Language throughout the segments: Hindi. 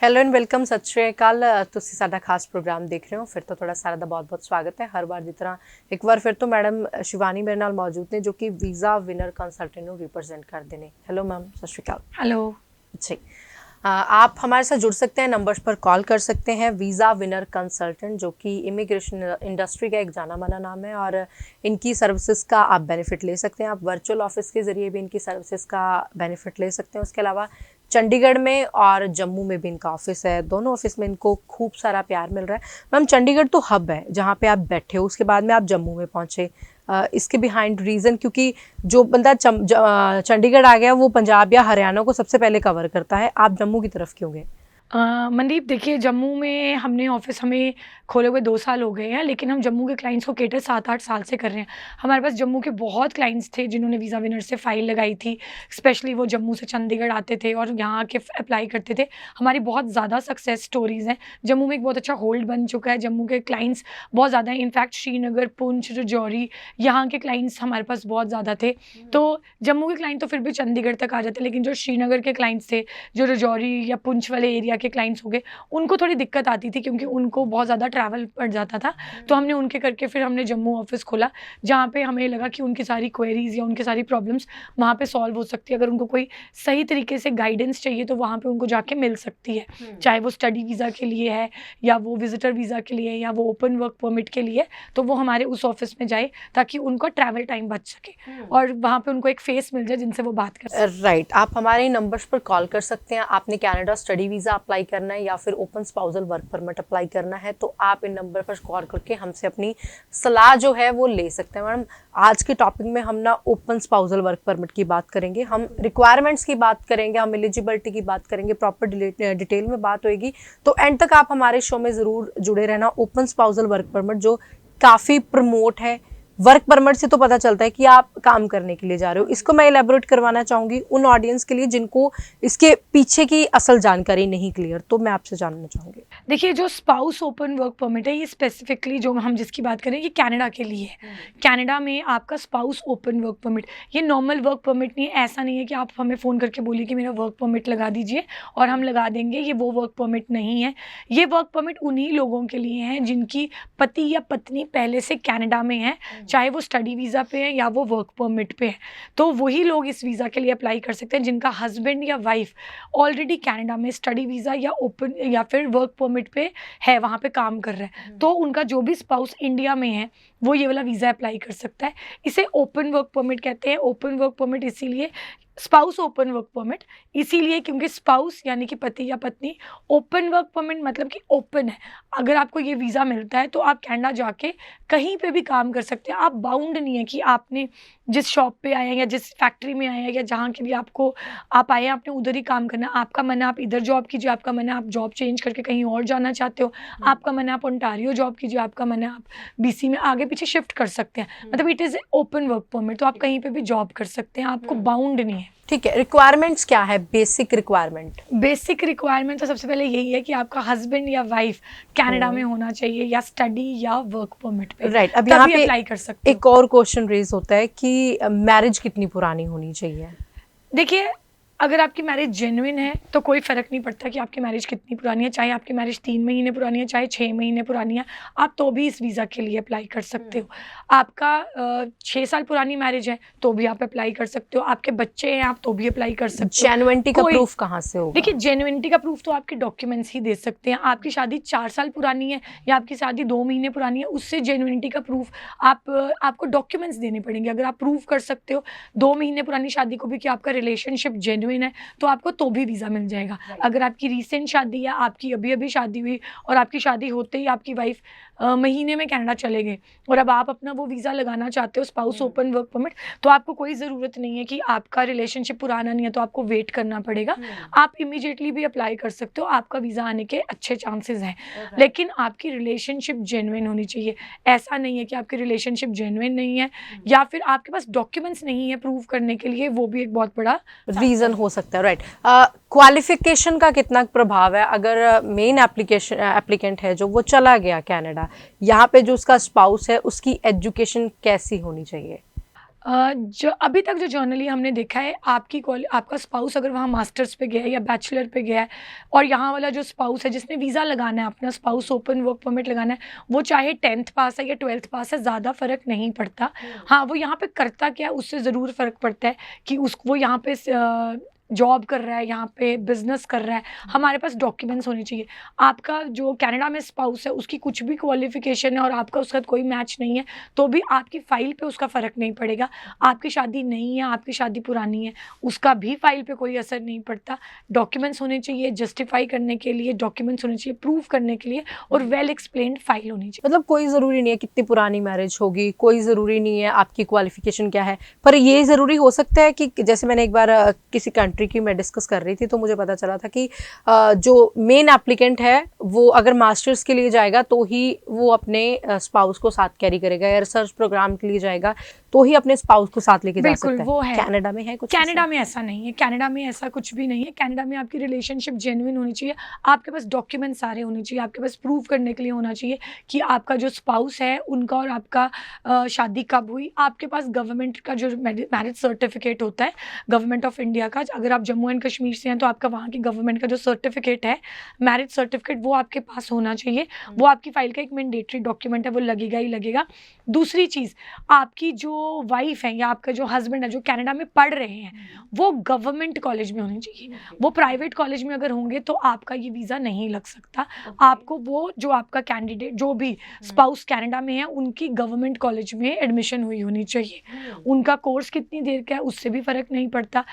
ਹੈਲੋ ਐਂਡ ਵੈਲਕਮ, ਸਤਿ ਸ਼੍ਰੀ ਅਕਾਲ। ਤੁਸੀਂ ਸਾਡਾ ਖਾਸ ਪ੍ਰੋਗਰਾਮ ਦੇਖ ਰਹੇ ਹੋ। ਫਿਰ ਤੋਂ ਤੁਹਾਡਾ ਸਾਰਾ ਦਾ ਬਹੁਤ-ਬਹੁਤ ਸਵਾਗਤ ਹੈ। ਹਰ ਵਾਰ ਦੀ ਤਰ੍ਹਾਂ ਇੱਕ ਵਾਰ ਫਿਰ ਤੋਂ ਮੈਡਮ ਸ਼ਿਵਾਨੀ ਮੇਰੇ ਨਾਲ ਮੌਜੂਦ ਨੇ, ਜੋ ਕਿ ਵੀਜ਼ਾ ਵਿਨਰ कंसल्टेंट ਨੂੰ रिप्रेजेंट करते हैं। हेलो मैम, सत श्री अकाल। हेलो। अच्छा, आप हमारे साथ जुड़ सकते हैं, नंबर्स पर कॉल कर सकते हैं। वीज़ा विनर कंसल्टेंट, जो कि इमिग्रेशन इंडस्ट्री का एक जाना माना नाम है, और इनकी सर्विसेज का आप बेनिफिट ले सकते हैं। आप वर्चुअल ऑफिस के ज़रिए भी इनकी सर्विसेज का बेनिफिट ले सकते हैं। उसके अलावा चंडीगढ़ में और जम्मू में भी इनका ऑफिस है। दोनों ऑफिस में इनको खूब सारा प्यार मिल रहा है। मैम, चंडीगढ़ तो हब है जहाँ पे आप बैठे हो, उसके बाद में आप जम्मू में पहुँचे। इसके बिहाइंड रीज़न, क्योंकि जो बंदा चंडीगढ़ आ गया वो पंजाब या हरियाणा को सबसे पहले कवर करता है। आप जम्मू की तरफ क्यों गए? मनदीप, देखिए, जम्मू में हमने ऑफ़िस हमें खोले हुए 2 साल हो गए हैं, लेकिन हम जम्मू के क्लाइंट्स को कैटर 7-8 साल से कर रहे हैं। हमारे पास जम्मू के बहुत क्लाइंट्स थे जिन्होंने वीज़ा विनर से फ़ाइल लगाई थी। स्पेशली वो जम्मू से चंडीगढ़ आते थे और यहाँ आके अप्लाई करते थे। हमारी बहुत ज़्यादा सक्सेस स्टोरीज़ हैं। जम्मू में एक बहुत अच्छा होल्ड बन चुका है। जम्मू के क्लाइंट्स बहुत ज़्यादा हैं। इनफैक्ट श्रीनगर, पुंछ, राजौरी, यहाँ के क्लाइंट्स हमारे पास बहुत ज़्यादा थे। तो जम्मू के क्लाइंट तो फिर भी चंडीगढ़ तक आ जाते, लेकिन जो श्रीनगर के क्लाइंट्स थे, जो राजौरी या पुंछ वाले एरिया के क्लाइंट्स हो गए, उनको थोड़ी दिक्कत आती थी क्योंकि उनको बहुत ज़्यादा ट्रैवल पड़ जाता था। तो हमने उनके करके फिर हमने जम्मू ऑफिस खोला, जहाँ पे हमें लगा कि उनकी सारी क्वेरीज़ या उनकी सारी प्रॉब्लम्स वहाँ पे सॉल्व हो सकती है। अगर उनको कोई सही तरीके से गाइडेंस चाहिए तो वहाँ पे उनको जाके मिल सकती है, चाहे वो स्टडी वीज़ा के लिए है या वो विजिटर वीज़ा के लिए या वो ओपन वर्क परमिट के लिए। तो वो हमारे उस ऑफिस में जाए ताकि उनका ट्रैवल टाइम बच सके और वहाँ पे उनको एक फेस मिल जाए जिनसे वो बात कर सके। राइट, आप हमारे नंबर्स पर कॉल कर सकते हैं। आपने कनाडा स्टडी वीज़ा अप्लाई करना है या फिर open spousal work permit apply करना है, तो आप इन नंबर पर कॉल करके हमसे अपनी सलाह जो है वो ले सकते हैं। मैडम, आज के टॉपिक में हम ना ओपन स्पाउसल वर्क परमिट की बात करेंगे, हम रिक्वायरमेंट्स की बात करेंगे, हम एलिजिबिलिटी की बात करेंगे, प्रॉपर डिटेल में बात होगी। तो एंड तक आप हमारे शो में ज़रूर जुड़े रहना। ओपन स्पाउसल वर्क परमिट जो काफ़ी प्रमोट है, वर्क परमिट से तो पता चलता है कि आप काम करने के लिए जा रहे हो। इसको मैं एलैबोरेट करवाना चाहूँगी उन ऑडियंस के लिए जिनको इसके पीछे की असल जानकारी नहीं क्लियर, तो मैं आपसे जानना चाहूँगी। देखिए, जो स्पाउस ओपन वर्क परमिट है, ये स्पेसिफिकली जो हम जिसकी बात करें, ये कनाडा के लिए है। कनाडा में आपका स्पाउस ओपन वर्क परमिट, ये नॉर्मल वर्क परमिट नहीं है। ऐसा नहीं है कि आप हमें फ़ोन करके बोलिए कि मेरा वर्क परमिट लगा दीजिए और हम लगा देंगे। ये वो वर्क परमिट नहीं है। ये वर्क परमिट उन्हीं लोगों के लिए है जिनकी पति या पत्नी पहले से कनाडा में है, चाहे वो स्टडी वीज़ा पे है या वो वर्क परमिट पे है। तो वही लोग इस वीज़ा के लिए अप्लाई कर सकते हैं जिनका हस्बैंड या वाइफ ऑलरेडी कनाडा में स्टडी वीज़ा या ओपन या फिर वर्क परमिट पे है, वहाँ पे काम कर रहा है। तो उनका जो भी स्पाउस इंडिया में है वो ये वाला वीज़ा अप्लाई कर सकता है। इसे ओपन वर्क परमिट कहते हैं। ओपन वर्क परमिट इसीलिए, स्पाउस ओपन वर्क परमिट इसीलिए क्योंकि स्पाउस यानी कि पति या पत्नी, ओपन वर्क परमिट मतलब कि ओपन है। अगर आपको ये वीज़ा मिलता है तो आप कनाडा जाके कहीं पे भी काम कर सकते हैं। आप बाउंड नहीं है कि आपने जिस शॉप पे आए हैं या जिस फैक्ट्री में आए हैं या जहाँ के लिए आपको आप आए हैं आपने उधर ही काम करना है। आपका मन है आप इधर जॉब कीजिए, आपका मन है आप जॉब चेंज करके कहीं और जाना चाहते हो, आपका मन है आप ओंटारियो जॉब कीजिए, आपका मन है आप बीसी में आगे पीछे शिफ्ट कर सकते हैं। मतलब it is open work permit, तो आप कहीं पे भी जॉब कर सकते हैं, आपको बाउंड नहीं है। ठीक है, रिक्वायरमेंट्स क्या है? बेसिक रिक्वायरमेंट तो सबसे पहले यही है कि आपका हस्बैंड या वाइफ कनाडा में होना चाहिए या स्टडी या वर्क परमिट पे। राइट, अब यहाँ पे अप्लाई कर सकते हो। एक और क्वेश्चन रेज होता है कि मैरिज कितनी पुरानी होनी चाहिए? देखिए, अगर आपकी मैरिज जेन्युइन है तो कोई फ़र्क नहीं पड़ता कि आपकी मैरिज कितनी पुरानी है। चाहे आपकी मैरिज 3 महीने पुरानी है, चाहे 6 महीने पुरानी है, आप तो भी इस वीज़ा के लिए अप्लाई कर सकते हो। आपका 6 साल पुरानी मैरिज है तो भी आप अप्लाई कर सकते हो। आपके बच्चे हैं, आप तो भी अप्लाई कर सकते हो। जेन्युइनिटी का प्रूफ कहाँ से होगा? देखिए, जेन्युइनिटी का प्रूफ तो आपके डॉक्यूमेंट्स ही दे सकते हैं। आपकी शादी 4 साल पुरानी है या आपकी शादी 2 महीने पुरानी है, उससे जेन्युइनिटी का प्रूफ आपको डॉक्यूमेंट्स देने पड़ेंगे। अगर आप प्रूव कर सकते हो 2 महीने पुरानी शादी को भी कि आपका रिलेशनशिप जेन्युइन है, तो आपको तो भी वीज़ा मिल जाएगा। अगर आपकी रीसेंट शादी या आपकी अभी अभी शादी हुई और आपकी शादी होते ही आपकी वाइफ महीने में कनाडा चले गए और अब आप अपना वो वीज़ा लगाना चाहते हो स्पाउस ओपन वर्क परमिट, तो आपको कोई ज़रूरत नहीं है कि आपका रिलेशनशिप पुराना नहीं है तो आपको वेट करना पड़ेगा। आप इमीडिएटली भी अप्लाई कर सकते हो, आपका वीज़ा आने के अच्छे चांसेस हैं। लेकिन आपकी रिलेशनशिप जेन्युइन होनी चाहिए। ऐसा नहीं है कि आपकी रिलेशनशिप जेन्युइन नहीं है या फिर आपके पास डॉक्यूमेंट्स नहीं है प्रूव करने के लिए, वो भी एक बहुत बड़ा रीज़न हो सकता है। राइट, क्वालिफिकेशन का कितना प्रभाव है? अगर मेन एप्लीकेंट है जो वो चला गया कनाडा, यहाँ पे जो उसका स्पाउस है उसकी एजुकेशन कैसी होनी चाहिए? जो अभी तक जो जर्नली हमने देखा है, आपका स्पाउस अगर वहाँ मास्टर्स पे गया है या बैचलर पे गया है, और यहाँ वाला जो स्पाउस है जिसने वीज़ा लगाना है, अपना स्पाउस ओपन वर्क परमिट लगाना है, वो चाहे 10th पास है या 12th पास है, ज़्यादा फ़र्क नहीं पड़ता। हाँ, वो यहाँ पे करता क्या है उससे ज़रूर फ़र्क पड़ता है कि वो यहाँ पे जॉब कर रहा है, यहाँ पे बिजनेस कर रहा है, हमारे पास डॉक्यूमेंट्स होने चाहिए। आपका जो कनाडा में स्पाउस है उसकी कुछ भी क्वालिफिकेशन है और आपका उसका कोई मैच नहीं है, तो भी आपकी फ़ाइल पे उसका फ़र्क नहीं पड़ेगा। आपकी शादी नई है, आपकी शादी पुरानी है, उसका भी फ़ाइल पे कोई असर नहीं पड़ता। डॉक्यूमेंट्स होने चाहिए, जस्टिफाई करने के लिए डॉक्यूमेंट्स होने चाहिए, प्रूव करने के लिए, और वेल एक्सप्लेन्ड फाइल होनी चाहिए। मतलब कोई ज़रूरी नहीं है कितनी पुरानी मैरिज होगी, कोई ज़रूरी नहीं है आपकी क्वालिफिकेशन क्या है, पर ये ज़रूरी हो सकता है कि जैसे मैंने एक बार किसी कंट्री की मैं डिस्कस कर रही थी तो मुझे पता चला था कि जो मेन एप्लीकेंट है वो अगर मास्टर्स के लिए जाएगा तो ही वो अपने स्पाउस को साथ कैरी करेगा, या रिसर्च प्रोग्राम के लिए जाएगा तो ही अपने स्पाउस को साथ लेके जा सकता है। वो है। कनाडा में है कुछ? कनाडा में ऐसा नहीं है, कनाडा में ऐसा कुछ भी नहीं है। कनाडा में आपकी रिलेशनशिप जेन्युइन होनी चाहिए, आपके पास डॉक्यूमेंट सारे होने चाहिए, आपके पास प्रूव करने के लिए होना चाहिए कि आपका जो स्पाउस है उनका और आपका शादी कब हुई। आपके पास गवर्नमेंट का जो मैरिज सर्टिफिकेट होता है गवर्नमेंट ऑफ इंडिया का, अगर आप जम्मू एंड कश्मीर से हैं तो आपका वहाँ की गवर्नमेंट का जो सर्टिफिकेट है मैरिज सर्टिफिकेट वो आपके पास होना चाहिए। वो आपकी फाइल का एक मैंडेटरी डॉक्यूमेंट है, वो लगेगा ही लगेगा। दूसरी चीज़, आपकी जो वाइफ है या आपका जो हस्बैंड है जो कनाडा में पढ़ रहे हैं वो गवर्नमेंट कॉलेज में होने चाहिए। वो प्राइवेट कॉलेज में अगर होंगे तो आपका ये वीज़ा नहीं लग सकता। आपको वो जो आपका कैंडिडेट जो भी स्पाउस कनाडा में है उनकी गवर्नमेंट कॉलेज में एडमिशन हुई होनी चाहिए। उनका कोर्स कितनी देर का है उससे भी फ़र्क नहीं पड़ता।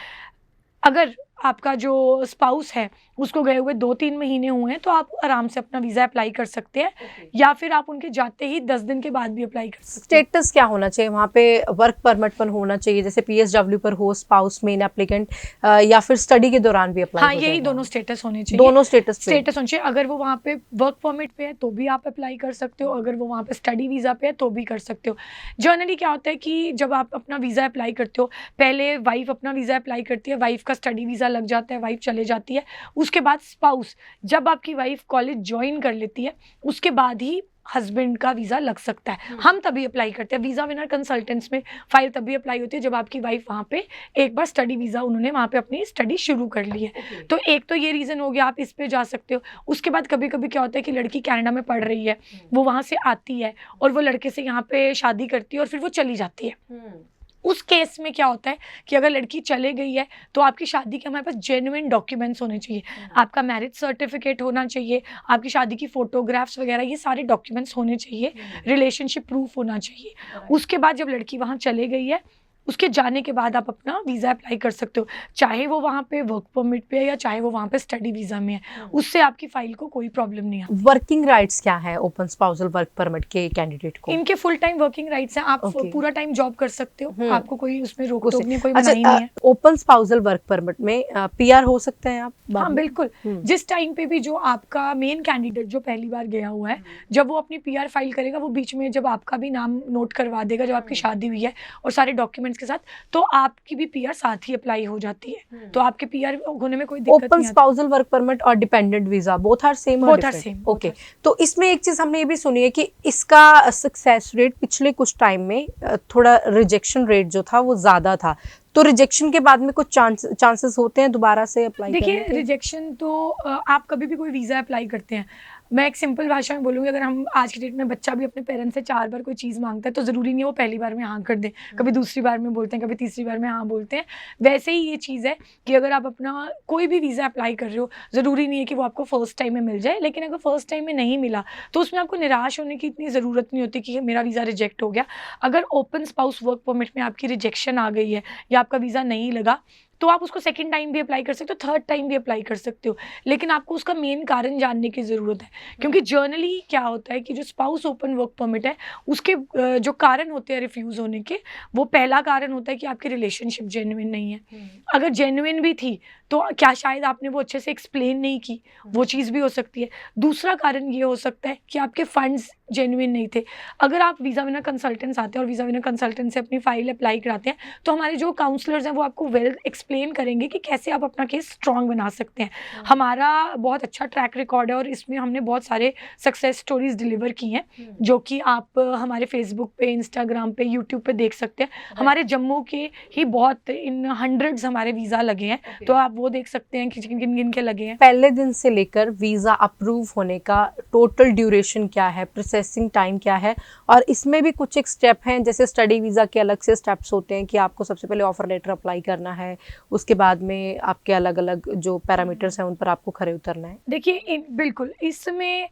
अगर आपका जो स्पाउस है उसको गए हुए 2-3 महीने हुए हैं तो आप आराम से अपना वीज़ा अप्लाई कर सकते हैं, या फिर आप उनके जाते ही 10 दिन के बाद भी अप्लाई कर सकते हैं। स्टेटस क्या होना चाहिए वहाँ पे? वर्क परमिट पर होना चाहिए जैसे PSW पर हो स्पाउस मेन एप्लीकेंट, या फिर स्टडी के दौरान भी अप्लाई? हाँ, यही दोनों स्टेटस होने चाहिए। दोनों स्टेटस होने चाहिए। अगर वो वहाँ पे वर्क परमिट पे है तो भी आप अप्लाई कर सकते हो, अगर वो वहाँ पे स्टडी वीज़ा पे है तो भी कर सकते हो। जनरली क्या होता है कि जब आप अपना वीज़ा अप्लाई करते हो, पहले वाइफ अपना वीज़ा अप्लाई करती है, वाइफ का स्टडी वीज़ा लग जाता है, वाइफ चले जाती है। उसके बाद स्पाउस, जब आपकी वाइफ कॉलेज ज्वाइन कर लेती है उसके बाद ही हस्बैंड का वीज़ा लग सकता है। हम तभी अप्लाई करते हैं, वीज़ा विनर कंसल्टेंट्स में फ़ाइल तभी अप्लाई होती है जब आपकी वाइफ वहाँ पे एक बार स्टडी वीज़ा उन्होंने वहाँ पे अपनी स्टडी शुरू कर ली है। तो एक तो ये रीज़न हो गया, आप इस पे जा सकते हो। उसके बाद कभी कभी क्या होता है कि लड़की कनाडा में पढ़ रही है, वो वहाँ से आती है और वो लड़के से यहाँ पे शादी करती है और फिर वो चली जाती है। उस केस में क्या होता है कि अगर लड़की चले गई है तो आपकी शादी के हमारे पास जेन्युइन डॉक्यूमेंट्स होने चाहिए। आपका मैरिज सर्टिफिकेट होना चाहिए, आपकी शादी की फ़ोटोग्राफ्स वगैरह ये सारे डॉक्यूमेंट्स होने चाहिए, रिलेशनशिप प्रूफ होना चाहिए। उसके बाद जब लड़की वहाँ चले गई है उसके जाने के बाद आप अपना वीज़ा अप्लाई कर सकते हो, चाहे वो वहाँ पे वर्क परमिट पे है या चाहे वो वहाँ पे स्टडी वीज़ा में है। उससे आपकी फ़ाइल को कोई प्रॉब्लम नहीं है। वर्किंग राइट्स क्या है ओपन स्पाउसल वर्क परमिट के कैंडिडेट को? इनके फुल टाइम वर्किंग राइट्स हैं, आप पूरा टाइम जॉब कर सकते हो, आपको कोई उसमें रोक टोक नहीं, कोई मनाही नहीं है। ओपन स्पाउसल वर्क परमिट में PR हो सकते हैं आप? हाँ बिल्कुल। जिस टाइम पे भी जो आपका मेन कैंडिडेट जो पहली बार गया हुआ है, जब वो अपनी PR फाइल करेगा, वो बीच में जब आपका भी नाम नोट करवा देगा, जब आपकी शादी हुई है और सारे डॉक्यूमेंट्स के साथ, तो आपकी भी PR साथ ही अप्लाई हो जाती है। तो आपके PR होने में कोई दिक्कत नहीं ओपन स्पाउसल वर्क परमिट और dependent visa both are same? Both are same. Okay, तो इसमें एक चीज हमने ये भी सुनी है कि इसका सक्सेस रेट पिछले कुछ टाइम में थोड़ा रिजेक्शन रेट जो था वो ज्यादा था, तो रिजेक्शन के बाद में कुछ चांसेस होते हैं दोबारा से अप्लाई करने के? देखिए, रिजेक्शन तो आप कभी भी कोई वीज़ा अप्लाई करते हैं, मैं एक सिंपल भाषा में बोलूँगी, अगर हम आज की डेट में बच्चा भी अपने पेरेंट्स से 4 बार कोई चीज़ मांगता है तो ज़रूरी नहीं है वो पहली बार में हाँ कर दें, कभी दूसरी बार में बोलते हैं, कभी तीसरी बार में हाँ बोलते हैं। वैसे ही ये चीज़ है कि अगर आप अपना कोई भी वीज़ा अप्लाई कर रहे हो, ज़रूरी नहीं है कि वो आपको फर्स्ट टाइम में मिल जाए, लेकिन अगर फर्स्ट टाइम में नहीं मिला तो उसमें आपको निराश होने की इतनी ज़रूरत नहीं होती कि मेरा वीज़ा रिजेक्ट हो गया। अगर ओपन स्पाउस वर्क परमिट में आपकी रिजेक्शन आ गई है या आपका वीज़ा नहीं लगा, तो आप उसको सेकंड टाइम भी अप्लाई कर सकते हो, थर्ड टाइम भी अप्लाई कर सकते हो, लेकिन आपको उसका मेन कारण जानने की ज़रूरत है। क्योंकि जर्नली क्या होता है कि जो स्पाउस ओपन वर्क परमिट है उसके जो कारण होते हैं रिफ्यूज़ होने के, वो पहला कारण होता है कि आपकी रिलेशनशिप जेन्युइन नहीं है। अगर जेन्युइन भी थी तो क्या शायद आपने वो अच्छे से एक्सप्लेन नहीं की, वो चीज़ भी हो सकती है। दूसरा कारण ये हो सकता है कि आपके फंड्स जेन्युइन नहीं थे। अगर आप वीज़ा विनर कंसल्टेंट्स आते हैं और वीज़ा विनर कंसल्टेंट से अपनी फ़ाइल अप्लाई कराते हैं, तो हमारे जो काउंसलर्स हैं वो आपको वेल एक्सप्लेन करेंगे कि कैसे आप अपना केस स्ट्रॉन्ग बना सकते हैं। हमारा बहुत अच्छा ट्रैक रिकॉर्ड है और इसमें हमने बहुत सारे सक्सेस स्टोरीज डिलीवर की हैं, जो कि आप हमारे फेसबुक पे, इंस्टाग्राम पे, यूट्यूब पे देख सकते हैं। हमारे जम्मू के ही बहुत इन हंड्रेड्स हमारे वीज़ा लगे हैं, तो आप वो देख सकते हैं कि किन किन के लगे हैं। पहले दिन से लेकर वीज़ा अप्रूव होने का टोटल ड्यूरेशन क्या है, प्रोसेसिंग टाइम क्या है, और इसमें भी कुछ एक स्टेप हैं, जैसे स्टडी वीज़ा के अलग से स्टेप्स होते हैं कि आपको सबसे पहले ऑफर लेटर अप्लाई करना है, उसके बाद में आपके अलग अलग जो पैरामीटर्स हैं उन पर आपको खरे उतरना है। देखिए बिल्कुल इसमें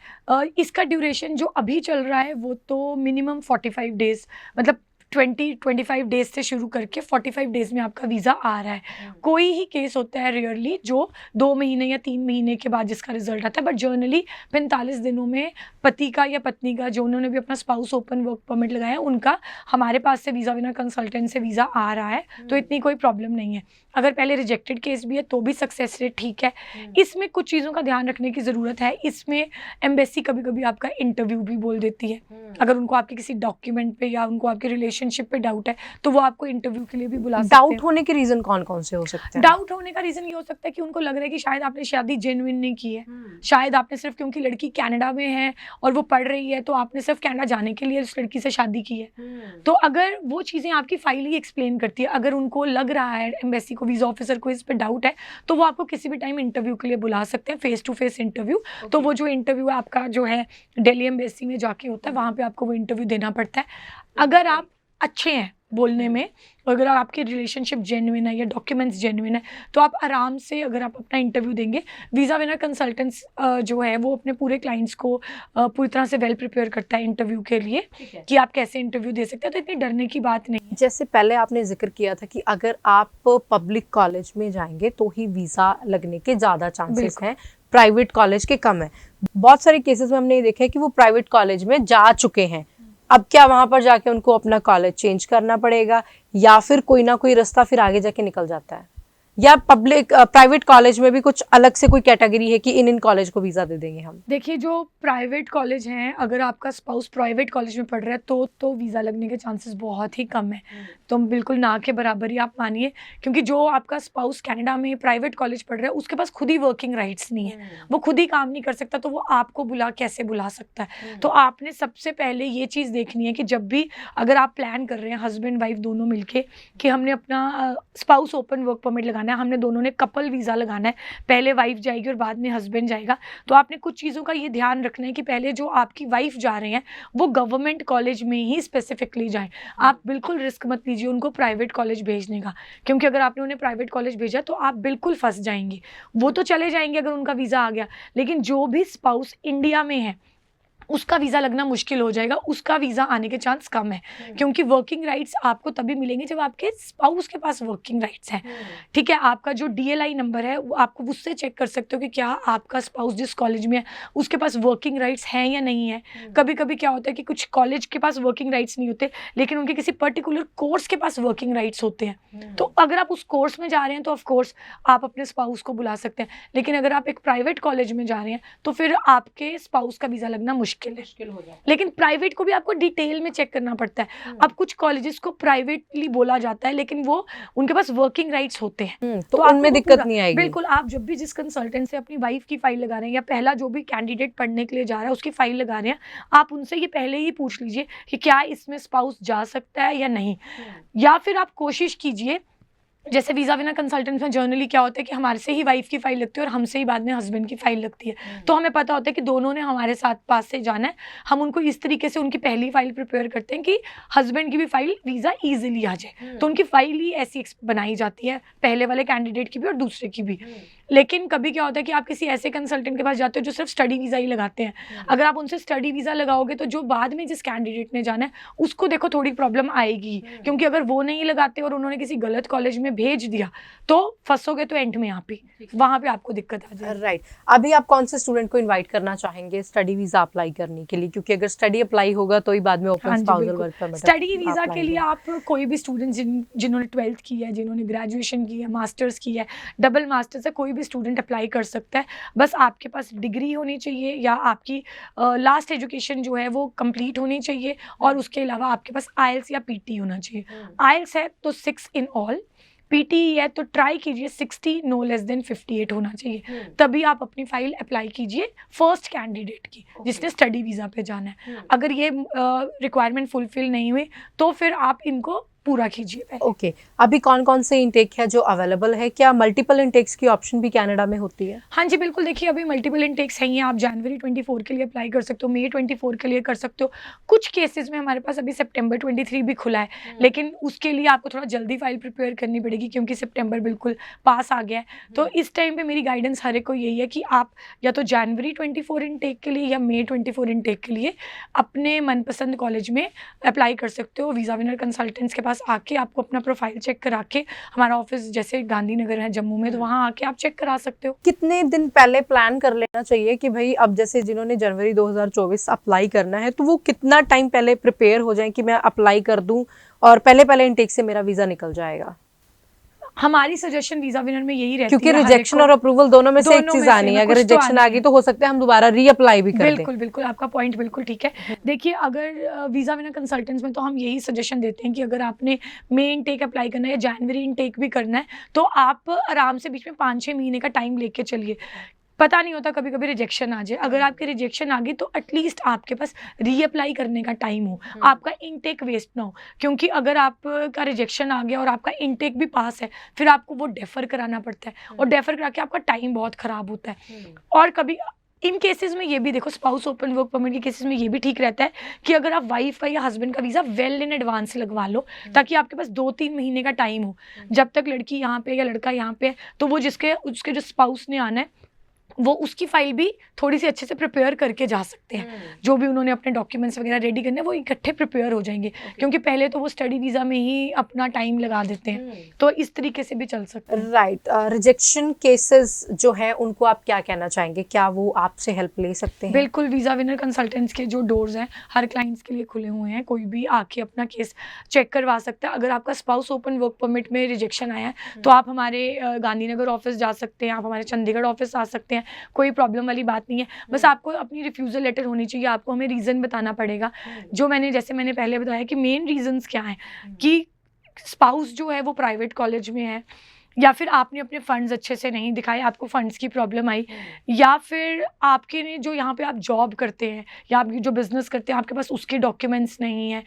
इसका ड्यूरेशन जो अभी चल रहा है वो तो मिनिमम 45 डेज़, मतलब 20-25 डेज से शुरू करके 45 डेज में आपका वीज़ा आ रहा है। कोई ही केस होता है रेयरली जो 2 महीने या 3 महीने के बाद जिसका रिजल्ट आता है, बट जर्नली 45 दिनों में पति का या पत्नी का, जो उन्होंने भी अपना स्पाउस ओपन वर्क परमिट लगाया है, उनका हमारे पास से वीज़ा विनर कंसल्टेंट से वीज़ा आ रहा है, तो इतनी कोई प्रॉब्लम नहीं है। अगर पहले रिजेक्टेड केस भी है तो भी सक्सेस रेट ठीक है। इसमें कुछ चीज़ों का ध्यान रखने की ज़रूरत है। इसमें एम्बेसी कभी कभी आपका इंटरव्यू भी बोल देती है। अगर उनको आपके किसी डॉक्यूमेंट पे या उनको आपके रिलेशनशिप पे डाउट है तो वो आपको इंटरव्यू के लिए भी बुला सकते हैं। डाउट होने के रीज़न कौन कौन से हो सकते हैं? डाउट होने का रीज़न ये हो सकता है कि उनको लग रहा है कि शायद आपने शादी जेन्युइन नहीं की है, शायद आपने सिर्फ क्योंकि लड़की कनाडा में है और वो पढ़ रही है तो आपने सिर्फ कनाडा जाने के लिए उस लड़की से शादी की है। तो अगर वो चीज़ें आपकी फाइल ही एक्सप्लेन करती है, अगर उनको लग रहा है एम्बेसी को, वीज़ा ऑफिसर को इस पर डाउट है, तो वो आपको किसी भी टाइम इंटरव्यू के लिए बुला सकते हैं, फेस टू फेस इंटरव्यू। तो वो जो इंटरव्यू है आपका जो है दिल्ली एम्बेसी में जाके होता है, वहाँ पे आपको वो इंटरव्यू देना पड़ता है। अगर आप अच्छे हैं बोलने में, अगर आपकी रिलेशनशिप जेन्युइन है या डॉक्यूमेंट्स जेन्युइन है, तो आप आराम से अगर आप अपना इंटरव्यू देंगे। वीज़ा विनर कंसल्टेंट्स जो है वो अपने पूरे क्लाइंट्स को पूरी तरह से वेल प्रिपेयर करता है इंटरव्यू के लिए कि आप कैसे इंटरव्यू दे सकते हैं, तो इतनी डरने की बात नहीं है। जैसे पहले आपने जिक्र किया था कि अगर आप पब्लिक कॉलेज में जाएंगे तो ही वीज़ा लगने के ज़्यादा चांसेस हैं, प्राइवेट कॉलेज के कम है। बहुत सारे केसेस में हमने ये देखा है कि वो प्राइवेट कॉलेज में जा चुके हैं, अब क्या वहां पर जाके उनको अपना कॉलेज चेंज करना पड़ेगा, या फिर कोई ना कोई रास्ता फिर आगे जाके निकल जाता है, या पब्लिक प्राइवेट कॉलेज में भी कुछ अलग से कोई कैटेगरी है कि इन कॉलेज को वीज़ा दे देंगे हम? देखिए जो प्राइवेट कॉलेज हैं, अगर आपका स्पाउस प्राइवेट कॉलेज में पढ़ रहा है तो वीज़ा लगने के चांसेस बहुत ही कम है। तो बिल्कुल ना के बराबर ही आप मानिए, क्योंकि जो आपका स्पाउस कनाडा में प्राइवेट कॉलेज पढ़ रहा है उसके पास खुद ही वर्किंग राइट्स नहीं है, वो खुद ही काम नहीं कर सकता, तो वो आपको कैसे बुला सकता है। तो आपने सबसे पहले ये चीज़ देखनी है कि जब भी अगर आप प्लान कर रहे हैं हस्बैंड वाइफ दोनों मिलके कि हमने अपना स्पाउस ओपन वर्क परमिट लगाना है, हमने दोनों ने कपल वीज़ा लगाना है, पहले वाइफ जाएगी और बाद में हस्बैंड जाएगा, तो आपने कुछ चीज़ों का ये ध्यान रखना है कि पहले जो आपकी वाइफ जा रहे हैं वो गवर्नमेंट कॉलेज में ही स्पेसिफिकली जाएं। आप बिल्कुल रिस्क मत लीजिए उनको प्राइवेट कॉलेज भेजने का, क्योंकि अगर आपने उन्हें प्राइवेट कॉलेज भेजा तो आप बिल्कुल फंस जाएंगे। वो तो चले जाएंगे अगर उनका वीज़ा आ गया, लेकिन जो भी स्पाउस इंडिया में है उसका वीज़ा लगना मुश्किल हो जाएगा, उसका वीज़ा आने के चांस कम है, क्योंकि वर्किंग राइट्स आपको तभी मिलेंगे जब आपके स्पाउस के पास वर्किंग राइट्स हैं। ठीक है, आपका जो DLI नंबर है वो आपको उससे चेक कर सकते हो कि क्या आपका स्पाउस जिस कॉलेज में है उसके पास वर्किंग राइट्स हैं या नहीं है। कभी कभी क्या होता है कि कुछ कॉलेज के पास वर्किंग राइट्स नहीं होते, लेकिन उनके किसी पर्टिकुलर कोर्स के पास वर्किंग राइट्स होते हैं, तो अगर आप उस कोर्स में जा रहे हैं तो ऑफकोर्स आप अपने स्पाउस को बुला सकते हैं। लेकिन अगर आप एक प्राइवेट कॉलेज में जा रहे हैं तो फिर आपके स्पाउस का वीज़ा लगना मुश्किल हो जाए। लेकिन प्राइवेट को भी आपको डिटेल में चेक करना पड़ता है। अब कुछ कॉलेजेस को प्राइवेटली बोला जाता है, लेकिन वो उनके पास वर्किंग राइट्स होते हैं, तो उनमें दिक्कत नहीं आएगी। बिल्कुल, आप जब भी जिस कंसल्टेंट से अपनी वाइफ की फाइल लगा रहे हैं या पहला जो भी कैंडिडेट पढ़ने के लिए जा रहा है उसकी फाइल लगा रहे हैं, आप उनसे ये पहले ही पूछ लीजिए कि क्या इसमें स्पाउस जा सकता है या नहीं। या फिर आप कोशिश कीजिए, जैसे वीज़ा विनर कंसल्टेंट में जर्नली क्या होता है कि हमारे से ही वाइफ की फाइल लगती है और हमसे ही बाद में हस्बैंड की फाइल लगती है, तो हमें पता होता है कि दोनों ने हमारे साथ पास से जाना है। हम उनको इस तरीके से उनकी पहली फाइल प्रिपेयर करते हैं कि हस्बैंड की भी फाइल वीज़ा ईजिली आ जाए, तो उनकी फाइल ही ऐसी बनाई जाती है, पहले वाले कैंडिडेट की भी और दूसरे की भी। लेकिन कभी क्या होता है कि आप किसी ऐसे कंसल्टेंट के पास जाते हो जो सिर्फ स्टडी वीज़ा ही लगाते हैं, अगर आप उनसे स्टडी वीज़ा लगाओगे तो जो बाद में जिस कैंडिडेट ने जाना है उसको देखो थोड़ी प्रॉब्लम आएगी, क्योंकि अगर वो नहीं लगाते और उन्होंने किसी गलत कॉलेज में भेज दिया तो फंसोगे तो एंड में आप ही, वहाँ पे आपको दिक्कत आ जाएगी। राइट। अभी आप कौन से स्टूडेंट को इनवाइट करना चाहेंगे स्टडी वीजा अप्लाई करने के लिए, क्योंकि अगर स्टडी अप्लाई होगा तो ही बाद में ओपन हाँ जी, स्पाउसल बिल्कुल। वर्क परमिट स्टडी वीज़ा के लिए आप कोई भी स्टूडेंट जिन्होंने 12th की है, जिन्होंने ग्रेजुएशन की है, मास्टर्स की है, डबल मास्टर्स है, कोई भी स्टूडेंट अप्लाई कर सकता है। बस आपके पास डिग्री होनी चाहिए या आपकी लास्ट एजुकेशन जो है वो कंप्लीट होनी चाहिए, और उसके अलावा आपके पास आइल्स या पीटी होना चाहिए। आइल्स है तो 6 इन ऑल, पीटी है तो ट्राई कीजिए 60 नो लेस देन 58 होना चाहिए, तभी आप अपनी फाइल अप्लाई कीजिए फर्स्ट कैंडिडेट की जिसने स्टडी वीज़ा पे जाना है। अगर ये रिक्वायरमेंट फुलफिल नहीं हुई तो फिर आप इनको पूरा कीजिए पहले। ओके। अभी कौन कौन से इंटेक है जो अवेलेबल है? क्या मल्टीपल इंटेक्स की ऑप्शन भी कनाडा में होती है? हाँ जी, बिल्कुल। देखिए अभी मल्टीपल इंटेक्स हैं, आप जनवरी 24 के लिए अप्लाई कर सकते हो, मई 24 के लिए कर सकते हो। कुछ केसेस में हमारे पास अभी सितंबर 23 भी खुला है, लेकिन उसके लिए आपको थोड़ा जल्दी फाइल प्रिपेयर करनी पड़ेगी क्योंकि सितंबर बिल्कुल पास आ गया है। तो इस टाइम पे मेरी गाइडेंस हर एक को यही है कि आप या तो जनवरी 24 इंटेक के लिए या मई 24 इंटेक के लिए अपने मनपसंद कॉलेज में अप्लाई कर सकते हो। वीज़ा विनर कंसल्टेंट्स के पास आके आपको अपना प्रोफाइल चेक करा के, हमारा ऑफिस जैसे गांधीनगर है जम्मू में, तो वहाँ आके आप चेक करा सकते हो। कितने दिन पहले प्लान कर लेना चाहिए कि भाई अब जैसे जिन्होंने जनवरी 2024 अप्लाई करना है तो वो कितना टाइम पहले प्रिपेयर हो जाएं कि मैं अप्लाई कर दूं और पहले पहले इंटेक से मेरा वीजा निकल जाएगा? हमारी सजेशन वीज़ा विनर में यही रहती क्योंकि है, रिजेक्शन और अप्रूवल दोनों में से एक दोनों चीज में से आनी है। अगर कुछ तो रिजेक्शन आना आ है। गई तो हो सकता है हम दोबारा रीअप्लाई भी कर दें। बिल्कुल बिल्कुल, आपका पॉइंट बिल्कुल ठीक है। देखिए अगर वीज़ा विनर कंसल्टेंट्स में तो हम यही सजेशन देते हैं कि अगर आपने मई इनटेक अप्लाई करना है या जनवरी इनटेक भी करना है तो आप आराम से बीच में 5-6 महीने का टाइम लेके चलिए। पता नहीं होता, कभी कभी रिजेक्शन आ जाए। अगर आपकी रिजेक्शन आ गई तो एटलीस्ट आपके पास रीअप्लाई करने का टाइम हो, आपका इनटेक वेस्ट ना हो। क्योंकि अगर आपका रिजेक्शन आ गया और आपका इनटेक भी पास है, फिर आपको वो डेफर कराना पड़ता है, और डेफर करा के आपका टाइम बहुत ख़राब होता है। और कभी इन केसेस में ये भी देखो, स्पाउस ओपन वर्क परमिट के केसेस में ये भी ठीक रहता है कि अगर आप वाइफ का या हस्बैंड का वीज़ा वेल इन एडवांस लगवा लो, ताकि आपके पास 2-3 महीने का टाइम हो। जब तक लड़की यहाँ पे या लड़का यहाँ पे है तो वो उसके जो स्पाउस ने आना है वो उसकी फाइल भी थोड़ी सी अच्छे से प्रिपेयर करके जा सकते हैं। जो भी उन्होंने अपने डॉक्यूमेंट्स वगैरह रेडी करने वो इकट्ठे प्रिपेयर हो जाएंगे, क्योंकि पहले तो वो स्टडी वीज़ा में ही अपना टाइम लगा देते हैं। तो इस तरीके से भी चल सकते हैं। राइट। रिजेक्शन केसेस जो हैं उनको आप क्या कहना चाहेंगे? क्या वो आपसे हेल्प ले सकते हैं? बिल्कुल, वीज़ा विनर कंसल्टेंट्स के जो डोर्स हैं हर क्लाइंट्स के लिए खुले हुए हैं। कोई भी आके अपना केस चेक करवा सकता है। अगर आपका स्पाउस ओपन वर्क परमिट में रिजेक्शन आया है तो आप हमारे गांधीनगर ऑफिस जा सकते हैं, आप हमारे चंडीगढ़ ऑफिस आ सकते हैं। कोई प्रॉब्लम वाली बात नहीं है। बस आपको अपनी रिफ्यूज़ल लेटर होनी चाहिए, आपको हमें रीज़न बताना पड़ेगा। जो जैसे मैंने पहले बताया कि मेन रीजंस क्या हैं, कि स्पाउस जो है वो प्राइवेट कॉलेज में है, या फिर आपने अपने फंड्स अच्छे से नहीं दिखाए, आपको फंड्स की प्रॉब्लम आई, या फिर आपके ने जो यहाँ पे आप जॉब करते हैं या आप जो बिजनेस करते हैं आपके पास उसके डॉक्यूमेंट्स नहीं है,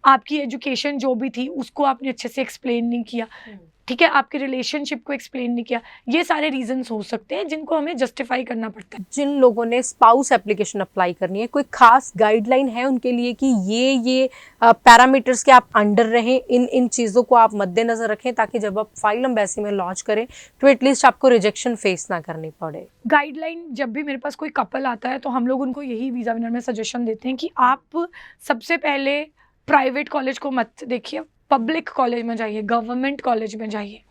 आपकी एजुकेशन जो भी थी उसको आपने अच्छे से एक्सप्लेन नहीं किया, ठीक है, आपके रिलेशनशिप को एक्सप्लेन नहीं किया। ये सारे रीजंस हो सकते हैं जिनको हमें जस्टिफाई करना पड़ता है। जिन लोगों ने स्पाउस एप्लीकेशन अप्लाई करनी है, कोई खास गाइडलाइन है उनके लिए कि ये पैरामीटर्स के आप अंडर रहें, इन चीज़ों को आप मद्देनजर रखें ताकि जब आप फाइल एम्बेसी में लॉन्च करें तो एटलीस्ट आपको रिजेक्शन फेस ना करनी पड़े? गाइडलाइन जब भी मेरे पास कोई कपल आता है तो हम लोग उनको यही वीज़ा विनर में सजेशन देते हैं कि आप सबसे पहले प्राइवेट कॉलेज को मत देखिए, पब्लिक कॉलेज में जाइए, गवर्नमेंट कॉलेज में जाइए।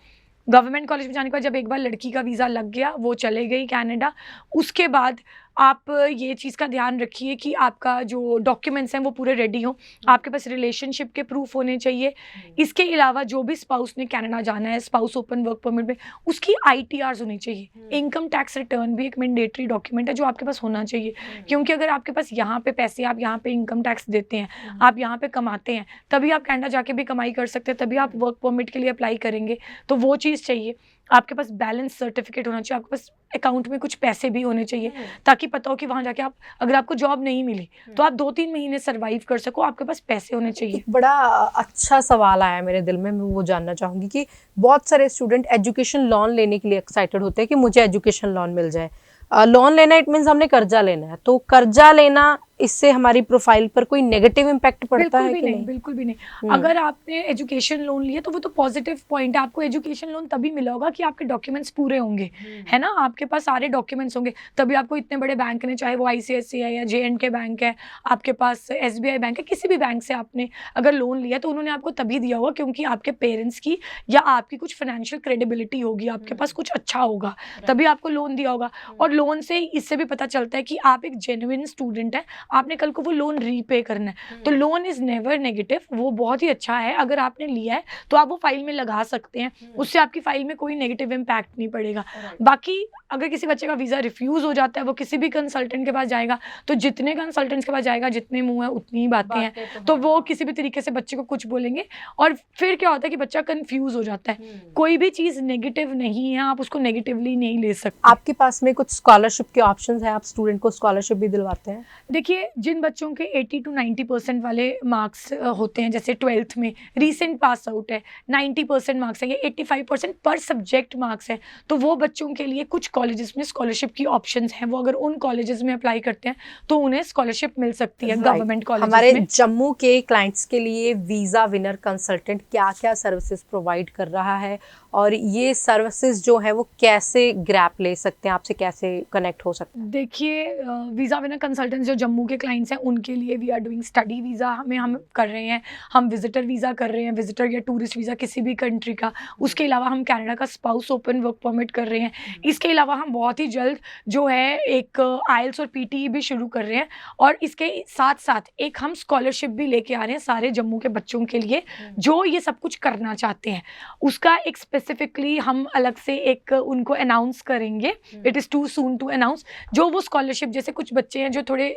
गवर्नमेंट कॉलेज में जाने के बाद जब एक बार लड़की का वीज़ा लग गया, वो चले गई कनाडा, उसके बाद आप ये चीज़ का ध्यान रखिए कि आपका जो डॉक्यूमेंट्स हैं वो पूरे रेडी हों, आपके पास रिलेशनशिप के प्रूफ होने चाहिए। इसके अलावा जो भी स्पाउस ने कनाडा जाना है स्पाउस ओपन वर्क परमिट में, उसकी ITRs होनी चाहिए। इनकम टैक्स रिटर्न भी एक मैंडेटरी डॉक्यूमेंट है जो आपके पास होना चाहिए, क्योंकि अगर आपके पास यहाँ पे पैसे, आप यहाँ पे इनकम टैक्स देते हैं, आप यहाँ पे कमाते हैं, तभी आप कनाडा जाके भी कमाई कर सकते हैं, तभी आप वर्क परमिट के लिए अप्लाई करेंगे। तो वो चीज़ चाहिए। आपके पास बैलेंस सर्टिफिकेट होना चाहिए, आपके पास अकाउंट में कुछ पैसे भी होने चाहिए, ताकि पता हो कि वहाँ जाके आप, अगर आपको जॉब नहीं मिली तो आप 2-3 महीने सर्वाइव कर सको, आपके पास पैसे होने चाहिए। एक बड़ा अच्छा सवाल आया मेरे दिल में, मैं वो जानना चाहूँगी कि बहुत सारे स्टूडेंट एजुकेशन लोन लेने के लिए एक्साइटेड होते हैं कि मुझे एजुकेशन लोन मिल जाए। लोन लेना इट मीन्स हमने कर्जा लेना है, तो कर्जा लेना इससे हमारी प्रोफाइल पर कोई नेगेटिव इम्पैक्ट पड़ता है कि नहीं? बिल्कुल भी नहीं। अगर आपने एजुकेशन लोन लिया तो वो तो पॉजिटिव पॉइंट है। आपको एजुकेशन लोन तभी मिला होगा कि आपके डॉक्यूमेंट्स पूरे होंगे, है ना, आपके पास सारे डॉक्यूमेंट्स होंगे, तभी आपको इतने बड़े बैंक ने, चाहे वो ICICI है या J&K बैंक है, आपके पास SBI बैंक है, किसी भी बैंक से आपने अगर लोन लिया तो उन्होंने आपको तभी दिया होगा क्योंकि आपके पेरेंट्स की या आपकी कुछ फाइनेंशियल क्रेडिबिलिटी होगी, आपके पास कुछ अच्छा होगा, तभी आपको लोन दिया होगा। और लोन से इससे भी पता चलता है कि आप एक जेन्युइन स्टूडेंट है, आपने कल को वो लोन रीपे करना है। तो लोन इज नेवर नेगेटिव, वो बहुत ही अच्छा है। अगर आपने लिया है तो आप वो फाइल में लगा सकते हैं, उससे आपकी फाइल में कोई नेगेटिव इम्पैक्ट नहीं पड़ेगा। बाकी अगर किसी बच्चे का वीज़ा रिफ्यूज़ हो जाता है, वो किसी भी कंसल्टेंट के पास जाएगा, तो जितने कंसल्टेंट्स के पास जाएगा, जितने मुंह है उतनी ही बातें हैं, तो वो किसी भी तरीके से बच्चे को कुछ बोलेंगे और फिर क्या होता है कि बच्चा कंफ्यूज हो जाता है। कोई भी चीज़ नेगेटिव नहीं है, आप उसको नेगेटिवली नहीं ले सकते। आपके पास में कुछ स्कॉलरशिप के ऑप्शंस हैं, आप स्टूडेंट को स्कॉलरशिप भी दिलवाते हैं? देखिए, जिन बच्चों के 80 to 90% वाले मार्क्स होते हैं, जैसे 12th में रीसेंट पास आउट है, 90% मार्क्स है या 85% पर सब्जेक्ट मार्क्स है, तो वो बच्चों के लिए कुछ कॉलेजेस में स्कॉलरशिप की ऑप्शंस हैं। वो अगर उन कॉलेजेस में अप्लाई करते हैं तो उन्हें स्कॉलरशिप मिल सकती है गवर्नमेंट कॉलेजेस हमारे में। जम्मू के क्लाइंट्स के लिए वीज़ा विनर कंसल्टेंट क्या क्या सर्विसेज प्रोवाइड कर रहा है और ये सर्विसेज जो है वो कैसे ग्रैप ले सकते हैं, आपसे कैसे कनेक्ट हो सकते हैं? देखिए, वीज़ा विनर कंसल्टेंट्स जो जम्मू के क्लाइंट्स हैं उनके लिए we are doing study visa में हम कर रहे हैं, हम विजिटर वीज़ा कर रहे हैं, विजिटर या टूरिस्ट वीज़ा किसी भी कंट्री का। उसके अलावा हम कनाडा का स्पाउस ओपन वर्क परमिट कर रहे हैं। इसके अलावा हम बहुत ही जल्द जो है एक IELTS और PTE भी शुरू कर रहे हैं और इसके साथ साथ एक हम स्कॉलरशिप भी लेके आ रहे हैं सारे जम्मू के बच्चों के लिए जो ये सब कुछ करना चाहते हैं। उसका एक स्पेसिफिकली हम अलग से एक उनको अनाउंस करेंगे, it is too soon to announce. जो वो स्कॉलरशिप, जैसे कुछ बच्चे हैं जो थोड़े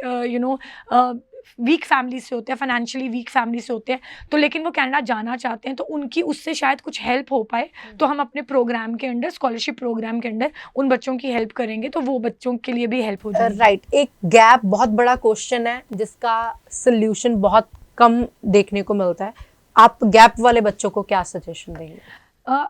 वीक फैमिली से होते हैं, फाइनेंशियली वीक फैमिली से होते हैं, तो लेकिन वो कनाडा जाना चाहते हैं, तो उनकी उससे शायद कुछ हेल्प हो पाए, तो हम अपने प्रोग्राम के अंडर, स्कॉलरशिप प्रोग्राम के अंडर उन बच्चों की हेल्प करेंगे, तो वो बच्चों के लिए भी हेल्प हो जाएगी। राइट। एक गैप बहुत बड़ा क्वेश्चन है जिसका सोल्यूशन बहुत कम देखने को मिलता है। आप गैप वाले बच्चों को क्या सजेशन देंगे?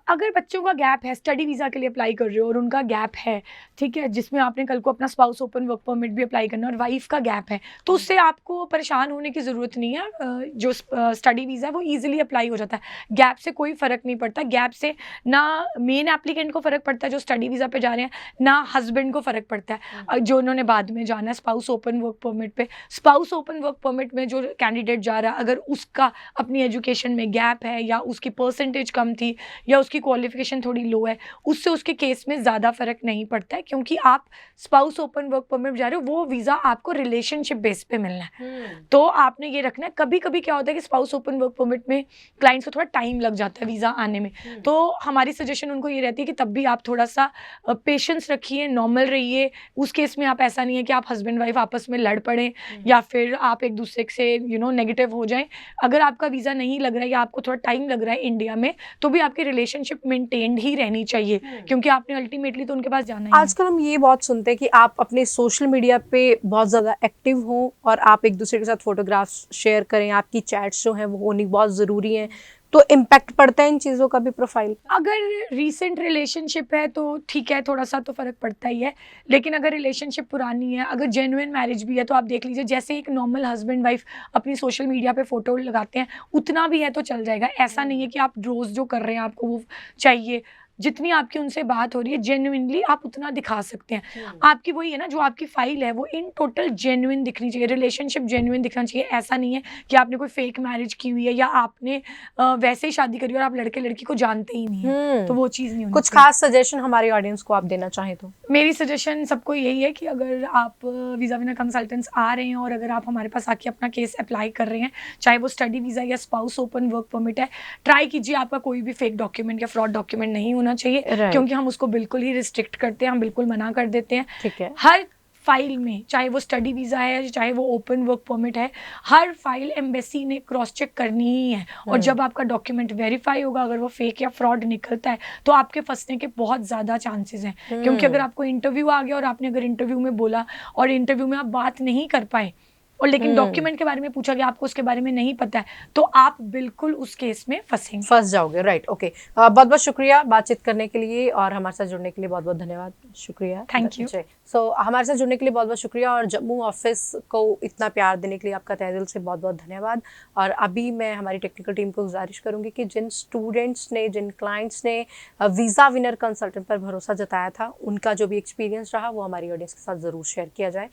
अगर बच्चों का गैप है, स्टडी वीज़ा के लिए अप्लाई कर रहे हो और उनका गैप है, ठीक है, जिसमें आपने कल को अपना स्पाउस ओपन वर्क परमिट भी अप्लाई करना है और वाइफ का गैप है, तो उससे आपको परेशान होने की ज़रूरत नहीं है। जो स्टडी वीज़ा है वो ईजिली अप्लाई हो जाता है। गैप से कोई फ़र्क नहीं पड़ता। गैप से ना मेन एप्लीकेंट को फ़र्क पड़ता है जो स्टडी वीज़ा पे जा रहे हैं, ना हस्बैंड को फ़र्क पड़ता है जो उन्होंने बाद में जाना है स्पाउस ओपन वर्क परमिट पे। स्पाउस ओपन वर्क परमिट में जो कैंडिडेट जा रहा है, अगर उसका अपनी एजुकेशन में गैप है या उसकी परसेंटेज कम थी या उसकी क्वालिफिकेशन थोड़ी लो है, उससे उसके केस में ज़्यादा फ़र्क नहीं पड़ता है, क्योंकि आप स्पाउस ओपन वर्क परमिट जा रहे हो, वो वीज़ा आपको रिलेशनशिप बेस पे मिलना है। तो आपने ये रखना है। कभी कभी क्या होता है कि स्पाउस ओपन वर्क परमिट में क्लाइंट्स को थोड़ा टाइम लग जाता है वीज़ा आने में, तो हमारी सजेशन उनको ये रहती है कि तब भी आप थोड़ा सा पेशेंस रखिए, नॉर्मल रहिए। उस केस में आप ऐसा नहीं है कि आप हस्बैंड वाइफ आपस में लड़ पड़ें या फिर आप एक दूसरे से नेगेटिव हो जाएं। अगर आपका वीज़ा नहीं लग रहा है या आपको थोड़ा टाइम लग रहा है इंडिया में, तो भी आपकी रिलेशनशिप मेंटेन्ड ही रहनी चाहिए, क्योंकि आपने अल्टीमेटली तो उनके पास जाना है। आजकल हम ये बहुत सुनते हैं कि आप अपने सोशल मीडिया पे बहुत ज़्यादा एक्टिव हो और आप एक दूसरे के साथ फोटोग्राफ्स शेयर करें, आपकी चैट्स जो हैं वो होनी बहुत ज़रूरी है, तो इम्पैक्ट पड़ता है इन चीज़ों का भी प्रोफाइल? अगर रीसेंट रिलेशनशिप है तो ठीक है, थोड़ा सा तो फ़र्क पड़ता ही है, लेकिन अगर रिलेशनशिप पुरानी है, अगर जेन्युइन मैरिज भी है, तो आप देख लीजिए जैसे एक नॉर्मल हस्बैंड वाइफ अपनी सोशल मीडिया पे फ़ोटो लगाते हैं, उतना भी है तो चल जाएगा। ऐसा नहीं है कि आप रोज़ जो कर रहे हैं आपको वो चाहिए। जितनी आपकी उनसे बात हो रही है जेन्युइनली आप उतना दिखा सकते हैं। आपकी वही है ना, जो आपकी फाइल है वो इन टोटल जेन्युइन दिखनी चाहिए, रिलेशनशिप जेन्युइन दिखना चाहिए। ऐसा नहीं है कि आपने कोई फेक मैरिज की हुई है या आपने वैसे ही शादी करी और आप लड़के लड़की को जानते ही नहीं है, तो वो चीज़ नहीं होनी कुछ चाहिए। खास सजेशन हमारे ऑडियंस को आप देना चाहें तो? मेरी सजेशन सबको यही है कि अगर आप वीज़ा विनर कंसल्टेंट्स आ रहे हैं और अगर आप हमारे पास आके अपना केस अप्लाई कर रहे हैं, चाहे वो स्टडी वीज़ा या स्पाउस ओपन वर्क परमिट है, ट्राई कीजिए आपका कोई भी फेक डॉक्यूमेंट या फ्रॉड डॉक्यूमेंट नहीं होना चाहिए, क्योंकि हम उसको बिल्कुल ही रिस्ट्रिक्ट करते हैं, हम बिल्कुल मना कर देते हैं। ठीक है। हर फाइल में, चाहे वो स्टडी वीज़ा है चाहे वो ओपन वर्क परमिट है, हर फाइल एम्बेसी ने क्रॉस चेक करनी ही है। और जब आपका डॉक्यूमेंट वेरीफाई होगा, अगर वो फेक या फ्रॉड निकलता है तो आपके फंसने के बहुत ज़्यादा चांसेस हैं, क्योंकि अगर आपको इंटरव्यू आ गया और आपने अगर इंटरव्यू में बोला और इंटरव्यू में आप बात नहीं कर पाए, और लेकिन डॉक्यूमेंट के बारे में पूछा गया, आपको उसके बारे में नहीं पता है, तो आप बिल्कुल उस केस में फंसेंगे, फंस जाओगे। Right, okay. बहुत बहुत शुक्रिया बातचीत करने के लिए और हमारे साथ जुड़ने के लिए बहुत बहुत धन्यवाद। शुक्रिया, Thank you. सो हमारे साथ जुड़ने के लिए बहुत बहुत शुक्रिया और जम्मू ऑफिस को इतना प्यार देने के लिए आपका तहे दिल से बहुत बहुत धन्यवाद। और अभी मैं हमारी टेक्निकल टीम को गुजारिश करूंगी कि जिन स्टूडेंट्स ने, जिन क्लाइंट्स ने वीज़ा विनर कंसल्टेंट पर भरोसा जताया था, उनका जो भी एक्सपीरियंस रहा वो हमारी ऑडियंस के साथ ज़रूर शेयर किया जाए।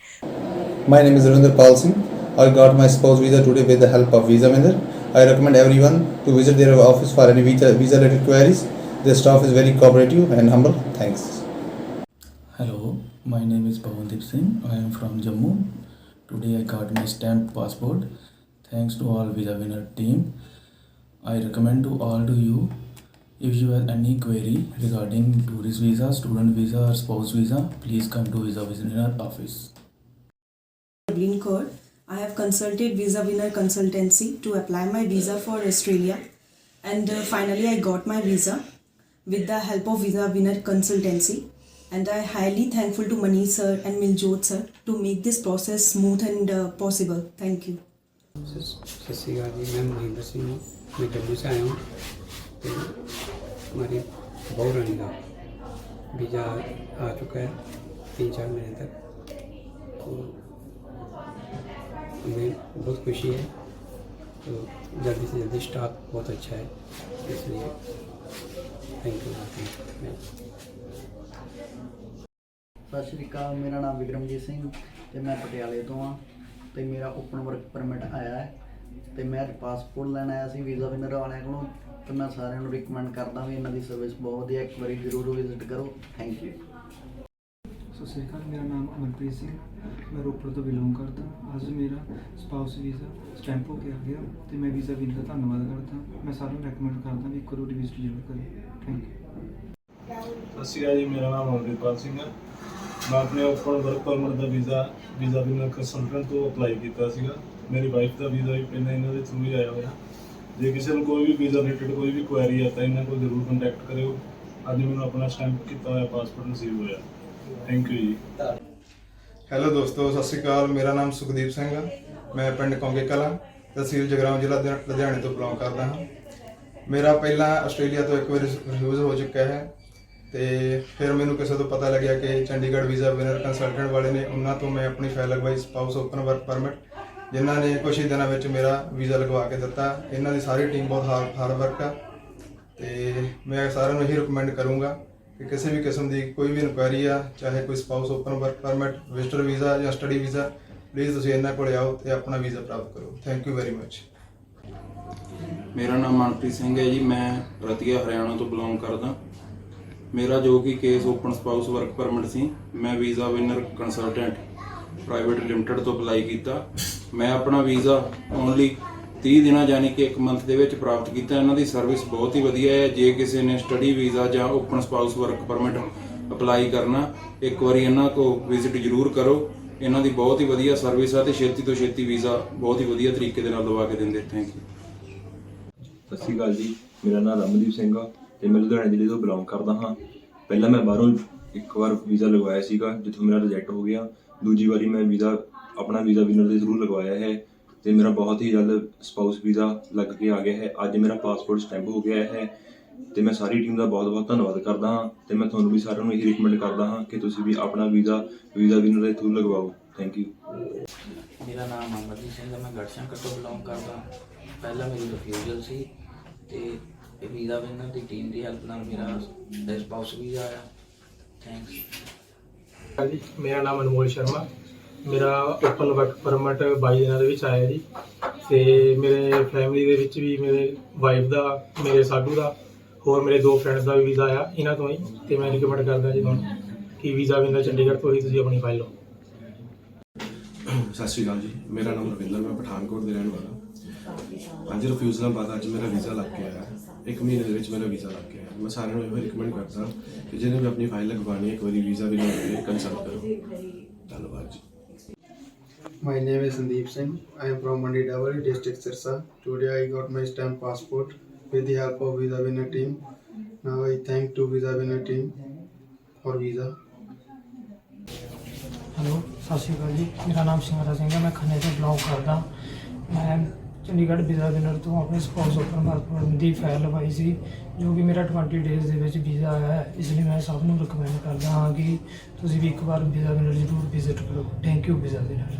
My name is Ravinder Pal Singh. I got my spouse visa today with the help of Visa Winner. I recommend everyone to visit their office for any visa-related queries. Their staff is very cooperative and humble. Thanks. Hello, my name is Pawandeep Singh. I am from Jammu. Today I got my stamped passport. Thanks to all Visa Winner team. I recommend to all to you, if you have any query regarding tourist visa, student visa or spouse visa, please come to Visa Winner office. Green card. I have consulted Visa Winner Consultancy to apply my visa for Australia, and finally I got my visa with the help of Visa Winner Consultancy, and I highly thankful to Manish sir and Miljot sir to make this process smooth and possible. Thank you. सत श्री अकाल जी, मैं महेंद्र सिंह हूँ, मैं जम्मू से आया हूँ। तो हमारी बहू रानी का वीज़ा आ चुका है 3-4 महीने तक, तो हमें बहुत खुशी है। तो जल्दी से जल्दी स्टाफ बहुत अच्छा है, इसलिए थैंक यू। ਸਤਿ ਸ਼੍ਰੀ ਅਕਾਲ, ਮੇਰਾ ਨਾਮ ਵਿਕਰਮਜੀਤ ਸਿੰਘ ਤੇ ਮੈਂ ਪਟਿਆਲੇ ਤੋਂ ਆ ਤੇ ਮੇਰਾ ਓਪਨ ਵਰਕ ਪਰਮਿਟ ਆਇਆ ਹੈ ਤੇ ਮੈਂ ਅੱਜ ਪਾਸਪੋਰਟ ਲੈਣ ਆਇਆ ਸੀ ਵੀਜ਼ਾ ਵਿਨਰ ਵਾਲਿਆਂ ਕੋਲੋਂ। ਤੇ ਮੈਂ ਸਾਰਿਆਂ ਨੂੰ ਰਿਕਮੈਂਡ ਕਰਦਾ ਵੀ ਇਹਨਾਂ ਦੀ ਸਰਵਿਸ ਬਹੁਤ ਵਧੀਆ, ਇੱਕ ਵਾਰੀ ਜ਼ਰੂਰ ਵਿਜ਼ਿਟ ਕਰੋ। Thank you. ਸਤਿ ਸ਼੍ਰੀ ਅਕਾਲ, ਮੇਰਾ ਨਾਮ ਅਮਨਪ੍ਰੀਤ ਸਿੰਘ, ਮੈਂ ਰੋਪੜ ਤੋਂ ਬਿਲੋਂਗ ਕਰਦਾ। ਅੱਜ ਮੇਰਾ ਸਪਾਊਸ ਵੀਜ਼ਾ ਸਟੈਂਪ ਹੋ ਕੇ ਆ ਗਿਆ ਤੇ ਮੈਂ ਵੀਜ਼ਾ ਵਿਨ ਦਾ ਧੰਨਵਾਦ ਕਰਦਾ। ਮੈਂ ਸਾਰਿਆਂ ਨੂੰ ਰეკਮੈਂਡ ਕਰਦਾ ਵੀ ਇੱਕ ਵਾਰੀ ਵਿਜ਼ਿਟ ਜ਼ਰੂਰ ਕਰੋ। Thank you. ਸਤਿ ਸ਼੍ਰੀ ਅਕਾਲ ਜੀ, ਮੇਰਾ ਨਾਮ ਅਮਰਿਤਪਾਲ ਸਿੰਘ ਹੈ। ਮੈਂ ਆਪਣੇ ਓਪਨ ਵਰਕ ਪਰਮਿਟ ਦਾ ਵੀਜ਼ਾ ਵਿਨਰ ਕੰਸਲਟੈਂਟ ਤੋਂ ਅਪਲਾਈ ਕੀਤਾ ਸੀਗਾ। ਮੇਰੀ ਵਾਈਫ ਦਾ ਵੀਜ਼ਾ ਵੀ ਪਹਿਲਾਂ ਇਹਨਾਂ ਦੇ ਥਰੂ ਹੀ ਆਇਆ ਹੋਇਆ। ਜੇ ਕਿਸੇ ਨੂੰ ਕੋਈ ਵੀ ਵੀਜ਼ਾ ਰਿਲੇਟਡ ਕੋਈ ਵੀ ਕੁਐਰੀ ਹੈ ਤਾਂ ਇਹਨਾਂ ਕੋਲ ਜ਼ਰੂਰ ਕੰਟੈਕਟ ਕਰਿਓ। ਅੱਜ ਮੈਨੂੰ ਆਪਣਾ ਸਟੈਂਪ ਕੀਤਾ ਹੋਇਆ ਪਾਸਪੋਰਟ ਨਸੀਬ ਹੋਇਆ। ਥੈਂਕ ਯੂ ਜੀ। ਹੈਲੋ ਦੋਸਤੋ, ਸਤਿ ਸ਼੍ਰੀ ਅਕਾਲ। ਮੇਰਾ ਨਾਮ ਸੁਖਦੀਪ ਸਿੰਘ ਹੈ। ਮੈਂ ਪਿੰਡ ਕੌਂਕੇ ਕਲਾਂ, ਤਹਿਸੀਲ ਜਗਰਾਉਂ, ਜ਼ਿਲ੍ਹਾ ਲੁਧਿਆਣੇ ਤੋਂ ਬਿਲੋਂਗ ਕਰਦਾ ਹਾਂ। ਮੇਰਾ ਪਹਿਲਾਂ ਆਸਟ੍ਰੇਲੀਆ ਤੋਂ ਇੱਕ ਵਾਰੀ ਰਿਫਿਊਜ਼ ਹੋ ਚੁੱਕਾ ਹੈ ਤੇ ਫਿਰ ਮੈਨੂੰ ਕਿਸੇ ਤੋਂ ਪਤਾ ਲੱਗਿਆ ਕਿ ਚੰਡੀਗੜ੍ਹ ਵੀਜ਼ਾ ਵਿਨਰ ਕੰਸਲਟੈਂਟ ਵਾਲੇ ਨੇ, ਉਹਨਾਂ ਤੋਂ ਮੈਂ ਆਪਣੀ ਫਾਈਲ ਲਗਵਾਈ ਸਪਾਊਸ ਓਪਨ ਵਰਕ ਪਰਮਿਟ, ਜਿਨ੍ਹਾਂ ਨੇ ਕੁਛ ਹੀ ਦਿਨਾਂ ਵਿੱਚ ਮੇਰਾ ਵੀਜ਼ਾ ਲਗਵਾ ਕੇ ਦਿੱਤਾ। ਇਹਨਾਂ ਦੀ ਸਾਰੀ ਟੀਮ ਬਹੁਤ ਹਾਰਡ ਵਰਕ ਆ ਤੇ ਮੈਂ ਸਾਰਿਆਂ ਨੂੰ ਇਹੀ ਰਿਕਮੈਂਡ ਕਰੂੰਗਾ ਕਿ ਕਿਸੇ ਵੀ ਕਿਸਮ ਦੀ ਕੋਈ ਵੀ ਇਨਕੁਆਇਰੀ ਆ, ਚਾਹੇ ਕੋਈ spouse open work permit, visitor visa ਜਾਂ ਸਟੱਡੀ ਵੀਜ਼ਾ, ਪਲੀਜ਼ ਤੁਸੀਂ ਇਹਨਾਂ ਕੋਲ ਆਓ ਤੇ ਆਪਣਾ ਵੀਜ਼ਾ ਪ੍ਰਾਪਤ ਕਰੋ। Thank you very much. ਮੇਰਾ ਨਾਮ ਮਨਪ੍ਰੀਤ ਸਿੰਘ ਹੈ ਜੀ, ਮੈਂ ਰਤੀਆ ਹਰਿਆਣਾ ਤੋਂ ਬਿਲੋਂਗ ਕਰਦਾ। ਮੇਰਾ ਜੋ ਕਿ case open spouse work permit ਸੀ, ਮੈਂ visa winner consultant private limited ਤੋਂ ਅਪਲਾਈ ਕੀਤਾ। ਮੈਂ ਆਪਣਾ ਵੀਜ਼ਾ ਓਨਲੀ 30 ਦਿਨਾਂ ਯਾਨੀ ਕਿ 1 ਮੰਥ ਦੇ ਵਿੱਚ ਪ੍ਰਾਪਤ ਕੀਤਾ। ਇਹਨਾਂ ਦੀ ਸਰਵਿਸ ਬਹੁਤ ਹੀ ਵਧੀਆ ਹੈ। ਜੇ ਕਿਸੇ ਨੇ ਸਟੱਡੀ ਵੀਜ਼ਾ ਜਾਂ open spouse work permit apply ਕਰਨਾ, ਇੱਕ ਵਾਰੀ ਇਹਨਾਂ ਕੋਲ ਵਿਜ਼ਿਟ ਜ਼ਰੂਰ ਕਰੋ। ਇਹਨਾਂ ਦੀ ਬਹੁਤ ਹੀ ਵਧੀਆ ਸਰਵਿਸ ਆ ਤੇ ਛੇਤੀ ਤੋਂ ਛੇਤੀ ਵੀਜ਼ਾ ਬਹੁਤ ਹੀ ਵਧੀਆ ਤਰੀਕੇ ਦੇ ਨਾਲ ਦਵਾ ਕੇ ਦਿੰਦੇ। Thank you. ਸਤਿ ਸ਼੍ਰੀ ਅਕਾਲ ਜੀ, ਮੇਰਾ ਨਾਮ ਰਮਨਦੀਪ ਸਿੰਘ ਆ ਤੇ ਮੈਂ ਲੁਧਿਆਣੇ ਜ਼ਿਲ੍ਹੇ ਤੋਂ ਬਿਲੋਂਗ ਕਰਦਾ ਹਾਂ। ਪਹਿਲਾਂ ਮੈਂ ਬਾਹਰੋਂ ਇੱਕ ਵਾਰ ਵੀਜ਼ਾ ਲਗਵਾਇਆ ਸੀਗਾ, ਜਿੱਥੋਂ ਮੇਰਾ ਰਿਜੈਕਟ ਹੋ ਗਿਆ। ਦੂਜੀ ਵਾਰੀ ਮੈਂ ਆਪਣਾ ਵੀਜ਼ਾ ਵਿਨਰ ਦੇ ਥਰੂ ਲਗਵਾਇਆ ਹੈ ਤੇ ਮੇਰਾ ਬਹੁਤ ਹੀ ਜਲਦ ਸਪਾਊਸ ਵੀਜ਼ਾ ਲੱਗ ਕੇ ਆ ਗਿਆ ਹੈ। ਅੱਜ ਮੇਰਾ ਪਾਸਪੋਰਟ ਸਟੈਂਪ ਹੋ ਗਿਆ ਹੈ ਤੇ ਮੈਂ ਸਾਰੀ ਟੀਮ ਦਾ ਬਹੁਤ ਬਹੁਤ ਧੰਨਵਾਦ ਕਰਦਾ ਹਾਂ ਤੇ ਮੈਂ ਤੁਹਾਨੂੰ ਵੀ ਸਾਰਿਆਂ ਨੂੰ ਇਹੀ ਰਿਕਮੈਂਡ ਕਰਦਾ ਹਾਂ ਕਿ ਤੁਸੀਂ ਵੀ ਆਪਣਾ ਵੀਜ਼ਾ ਵਿਨਰ ਦੇ ਥਰੂ ਲਗਵਾਓ। Thank you. ਮੇਰਾ ਨਾਮ ਅਮਰਜੀਤ ਸਿੰਘ ਹੈ, ਮੈਂ ਗੜਸ਼ੰਕਰ ਤੋਂ ਬਿਲੋਂਗ ਕਰਦਾ। ਪਹਿਲਾਂ ਮੇਰੀ ਰਿਫਿਊਜ਼ਲ ਸੀ ਤੇ ਵੀਜ਼ਾ ਵਿਨਰ ਦੀ ਟੀਮ ਦੀ ਹੈਲਪ ਨਾਲ ਮੇਰਾ ਸਪਾਊਸ ਵੀਜ਼ਾ ਆਇਆ। ਥੈਂਕਸ ਜੀ। ਮੇਰਾ ਨਾਮ ਅਨਮੋਲ ਸ਼ਰਮਾ, ਮੇਰਾ ਓਪਨ ਵਰਕ ਪਰਮਿਟ 22 ਦਿਨਾਂ ਦੇ ਵਿੱਚ ਆਇਆ ਜੀ ਤੇ ਮੇਰੇ ਫੈਮਿਲੀ ਦੇ ਵਿੱਚ ਵੀ ਮੇਰੇ ਵਾਈਫ ਦਾ, ਮੇਰੇ ਸਾਡੂ ਦਾ, ਹੋਰ ਮੇਰੇ 2 ਫਰੈਂਡਸ ਦਾ ਵੀ ਵੀਜ਼ਾ ਆਇਆ ਇਹਨਾਂ ਤੋਂ ਹੀ। ਤੇ ਮੈਂ ਰਿਕਮੈਂਡ ਕਰਦਾ ਜੀ ਤੁਹਾਨੂੰ ਕਿ ਵੀਜ਼ਾ ਵਿਨਰ ਚੰਡੀਗੜ੍ਹ ਤੋਂ ਹੀ ਤੁਸੀਂ ਆਪਣੀ ਫਾਈਲ ਲਓ। ਸਤਿ ਸ਼੍ਰੀ ਅਕਾਲ ਜੀ, ਮੇਰਾ ਨਾਮ ਰਵਿੰਦਰ, ਮੈਂ ਪਠਾਨਕੋਟ ਦੇ ਰਹਿਣ ਵਾਲਾ। ਅੱਜ ਰਿਫਿਊਜ਼ਲਾਂ ਬਾਅਦ ਅੱਜ ਮੇਰਾ ਵੀਜ਼ਾ ਲੱਗ ਕੇ ਆਇਆ। 1 ਮਹੀਨੇ ਦੇ ਵਿੱਚ ਮੇਰਾ ਵੀਜ਼ਾ ਲੱਗ ਕੇ ਆਇਆ। ਮੈਂ ਸਾਰਿਆਂ ਨੂੰ ਇਹ ਰਿਕਮੈਂਡ ਕਰਦਾ ਕਿ ਜਿਹਨੇ ਵੀ ਆਪਣੀ ਫਾਈਲ ਲਗਵਾਉਣੀ ਹੈ, ਇੱਕ ਵਾਰੀ ਵੀਜ਼ਾ ਵੀ ਲੈ ਕੰਸਲਟ ਕਰੋ। ਧੰਨਵਾਦ ਜੀ। My name is Sandeep Singh. I am from Mandi Dawari, district Sirsa. Today I got my stamp passport with the help of Visa Winner team. Now I thank to Visa Winner team for visa. Hello ਸਤਿ ਸ਼੍ਰੀ ਅਕਾਲ ਜੀ, ਮੇਰਾ ਨਾਮ ਸਿੰਗਰਾ ਸਿੰਘ ਹੈ, ਮੈਂ ਖੰਨੇ ਤੋਂ ਬਿਲੋਂਗ ਕਰਦਾ। ਮੈਂ ਚੰਡੀਗੜ੍ਹ ਵੀਜ਼ਾ ਵਿਨਰ ਤੋਂ ਆਪਣੇ ਸਪਾਊਸ ਓਪਨ ਵਰਕ ਪਰਮਿਟ ਦੀ ਫਾਈਲ ਲਗਾਈ ਸੀ, ਜੋ ਕਿ ਮੇਰਾ 20 ਡੇਜ਼ ਦੇ ਵਿੱਚ ਵੀਜ਼ਾ ਆਇਆ ਹੈ। ਇਸ ਲਈ ਮੈਂ ਸਭ ਨੂੰ ਰਿਕਮੈਂਡ ਕਰਦਾ ਹਾਂ ਕਿ ਤੁਸੀਂ ਵੀ ਇੱਕ ਵਾਰ ਵੀਜ਼ਾ ਵਿਨਰ ਜ਼ਰੂਰ ਵਿਜ਼ਿਟ ਕਰੋ। Thank you visa winner.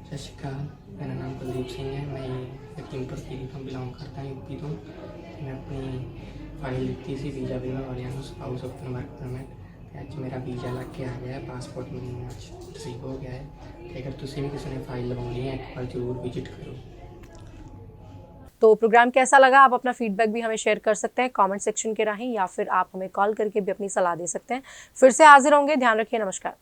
ਸਤਿ ਸ਼੍ਰੀ ਅਕਾਲ, ਮੇਰਾ ਨਾਮ ਕੁਲਦੀਪ ਸਿੰਘ ਹੈ, ਮੈਂ ਲਖੀਮਪੁਰ ਖੀਰੀ ਤੋਂ ਬਿਲੋਂਗ ਕਰਦਾ, ਯੂਪੀ ਤੋਂ। ਮੈਂ ਆਪਣੀ ਫਾਈਲ ਦਿੱਤੀ ਸੀ ਵੀਜ਼ਾ ਵਿਨਰ ਵਾਲਿਆਂ ਨੂੰ, ਸਪਾਊਸ ਓਪਨ ਵਰਕ ਪਰਮਿਟ। ਅੱਜ ਮੇਰਾ ਵੀਜ਼ਾ ਲੱਗ ਕੇ ਆ ਗਿਆ ਹੈ, ਪਾਸਪੋर्ट ਮੈਨੂੰ ਅੱਜ ਰਿਸੀਵ ਹੋ ਗਿਆ है। तो अगर तुसी भी किसी ने फाइल लगवानी है, एक बार जरूर विजिट करो। तो प्रोग्राम कैसा लगा, आप अपना फीडबैक भी हमें शेयर कर सकते हैं कमेंट सेक्शन के राਹੀਂ, या फिर आप हमें कॉल करके भी अपनी सलाह दे सकते हैं। फिर से हाजिर होंगे, ध्यान रखिए, नमस्कार।